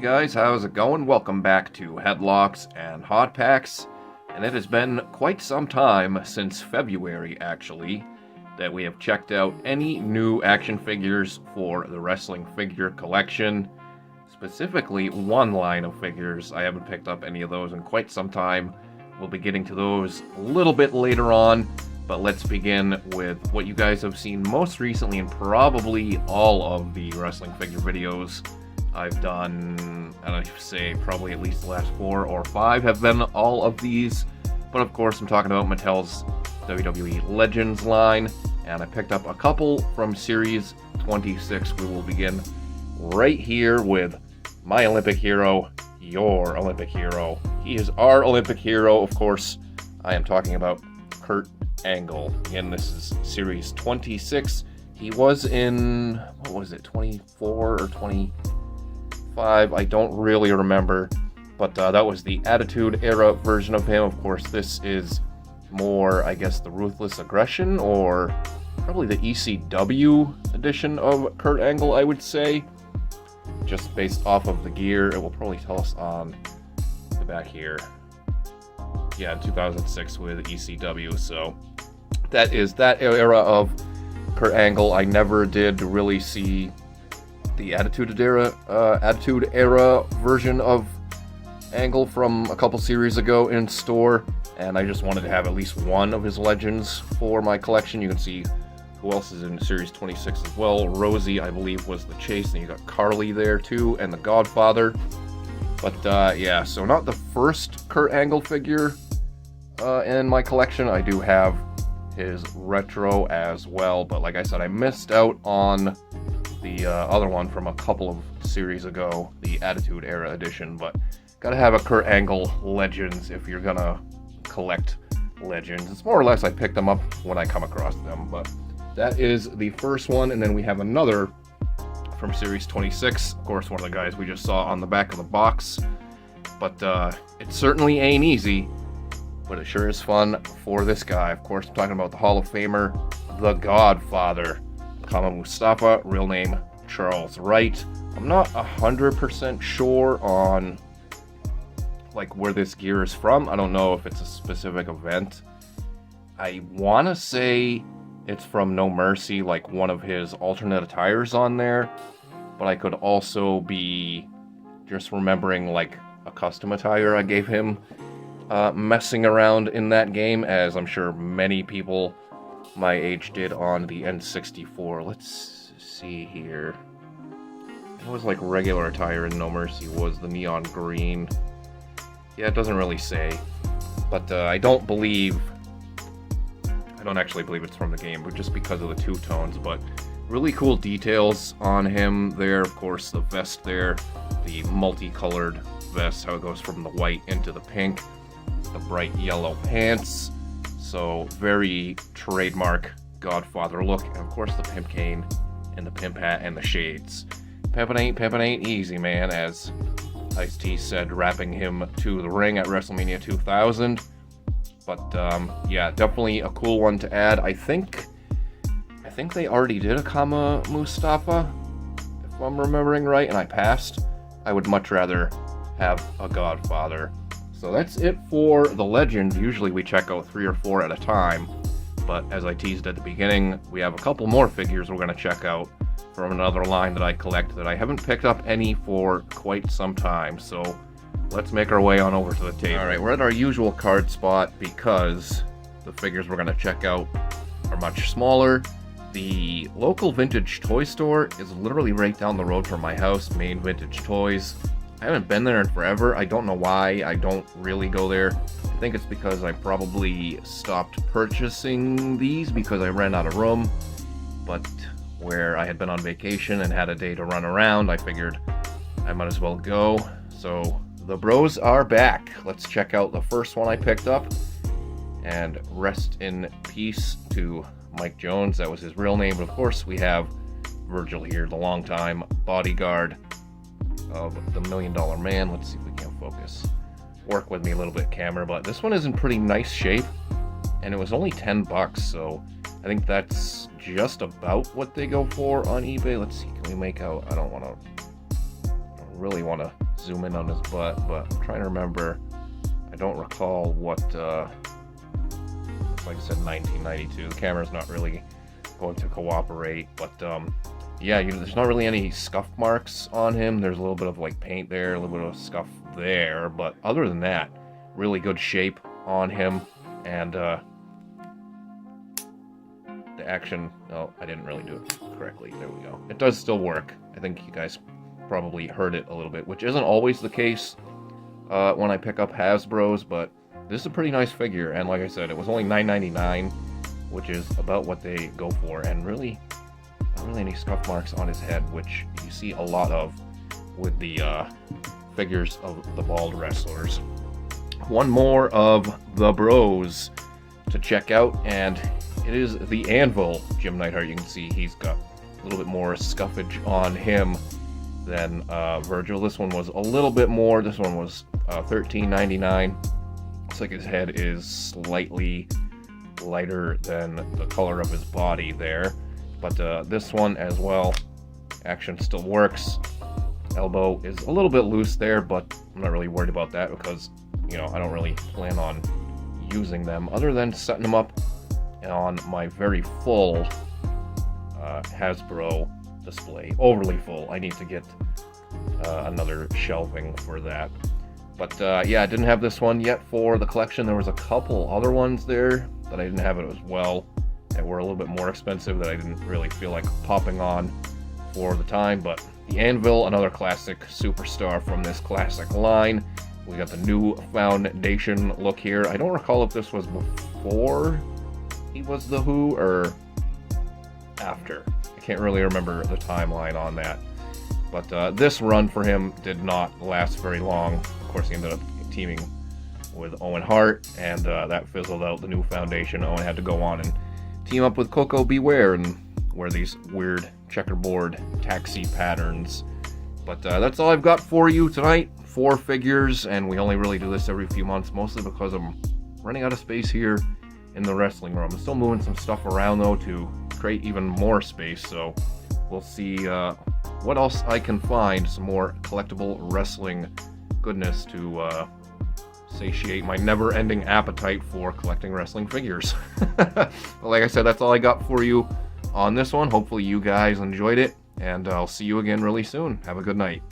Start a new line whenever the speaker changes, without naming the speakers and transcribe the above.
guys, how's it going? Welcome back to Headlocks and Hot Packs. And it has been quite some time, since February actually, that we have checked out any new action figures for the wrestling figure collection. Specifically, one line of figures. I haven't picked up any of those in quite some time. We'll be getting to those a little bit later on, but let's begin with what you guys have seen most recently in probably all of the wrestling figure videos I've done. And I say probably at least the last 4 or 5 have been all of these. But of course, I'm talking about Mattel's WWE Legends line, and I picked up a couple from Series 26. We will begin right here with my Olympic hero, your Olympic hero. He is our Olympic hero, of course. I am talking about Kurt Angle. Again, this is Series 26. He was in, what was it, 24 or 25? I don't really remember. But that was the Attitude Era version of him. Of course, this is more, I guess, the Ruthless Aggression, or probably the ECW edition of Kurt Angle, I would say. Just based off of the gear, it will probably tell us on the back here. Yeah, 2006 with ECW, so that is that era of Kurt Angle. I never did really see the Attitude Era version of Angle from a couple series ago in store, and I just wanted to have at least one of his legends for my collection. You can see who else is in Series 26 as well. Rosie, I believe, was the Chase, and you got Carly there too, and the Godfather. But yeah, so not the first Kurt Angle figure in my collection. I do have his retro as well, but like I said, I missed out on the other one from a couple of series ago, the Attitude Era edition. But gotta have a Kurt Angle Legends if you're gonna collect Legends. It's more or less I picked them up when I come across them, but that is the first one. And then we have another from Series 26. Of course, one of the guys we just saw on the back of the box. But it certainly ain't easy, but it sure is fun for this guy. Of course, I'm talking about the Hall of Famer, the Godfather, Kama Mustafa, real name Charles Wright. I'm not 100% sure on like where this gear is from. I don't know if it's a specific event. I want to say it's from No Mercy, like one of his alternate attires on there, but I could also be just remembering like a custom attire I gave him messing around in that game, as I'm sure many people my age did on the N64. Let's see here. It was like regular attire in No Mercy was the neon green. Yeah, it doesn't really say, but I don't actually believe it's from the game, but just because of the two tones. But really cool details on him there. Of course, the vest there, the multicolored vest, how it goes from the white into the pink, the bright yellow pants. So very trademark Godfather look, and of course the pimp cane and the pimp hat and the shades. Pimpin' ain't easy, man, as Ice-T said, wrapping him to the ring at WrestleMania 2000. But yeah, definitely a cool one to add. I think they already did a Kama Mustafa, if I'm remembering right, and I passed. I would much rather have a Godfather. So that's it for the Legends. Usually we check out 3 or 4 at a time, but as I teased at the beginning, we have a couple more figures we're going to check out from another line that I collect that I haven't picked up any for quite some time. So let's make our way on over to the table. Alright, we're at our usual card spot because the figures we're going to check out are much smaller. The local vintage toy store is literally right down the road from my house, Main Vintage Toys. I haven't been there in forever. I don't know why I don't really go there. I think it's because I probably stopped purchasing these because I ran out of room. But where I had been on vacation and had a day to run around, I figured I might as well go. So the bros are back. Let's check out the first one I picked up. And rest in peace to Mike Jones. That was his real name. But of course, we have Virgil here, the longtime bodyguard of the $1 Million Man. Let's see if we can focus. Work with me a little bit, camera. But this one is in pretty nice shape. And it was only $10, so I think that's just about what they go for on eBay. Let's see, can we make out? I don't really want to zoom in on his butt, but I'm trying to remember. I don't recall what, like I said, 1992. The camera's not really going to cooperate, but yeah, there's not really any scuff marks on him. There's a little bit of like paint there, a little bit of scuff there, but other than that, really good shape on him. And the action, oh, I didn't really do it correctly. There we go. It does still work. I think you guys probably heard it a little bit, which isn't always the case when I pick up Hasbros, but this is a pretty nice figure. And like I said, it was only $9.99, which is about what they go for. And really, not really any scuff marks on his head, which you see a lot of with the figures of the bald wrestlers. One more of the bros to check out, and it is the Anvil Jim Neidhart. You can see he's got a little bit more scuffage on him than Virgil. This one was a little bit more. This one was $13.99. Looks like his head is slightly lighter than the color of his body there. But this one as well, action still works. Elbow is a little bit loose there, but I'm not really worried about that because, you know, I don't really plan on using them other than setting them up on my very full Hasbro display. Overly full. I need to get another shelving for that. But yeah, I didn't have this one yet for the collection. There was a couple other ones there that I didn't have it as well that were a little bit more expensive that I didn't really feel like popping on for the time. But the Anvil, another classic superstar from this classic line. We got the new Foundation look here. I don't recall if this was before he was the Who or after. I can't really remember the timeline on that. But this run for him did not last very long. Of course, he ended up teaming with Owen Hart, and that fizzled out the new Foundation. Owen had to go on and team up with Coco Beware and wear these weird checkerboard taxi patterns. But that's all I've got for you tonight. 4 figures, and we only really do this every few months, mostly because I'm running out of space here in the wrestling room. I'm still moving some stuff around, though, to create even more space, so we'll see what else I can find, some more collectible wrestling goodness to satiate my never-ending appetite for collecting wrestling figures. But like I said, that's all I got for you on this one. Hopefully you guys enjoyed it, and I'll see you again really soon. Have a good night.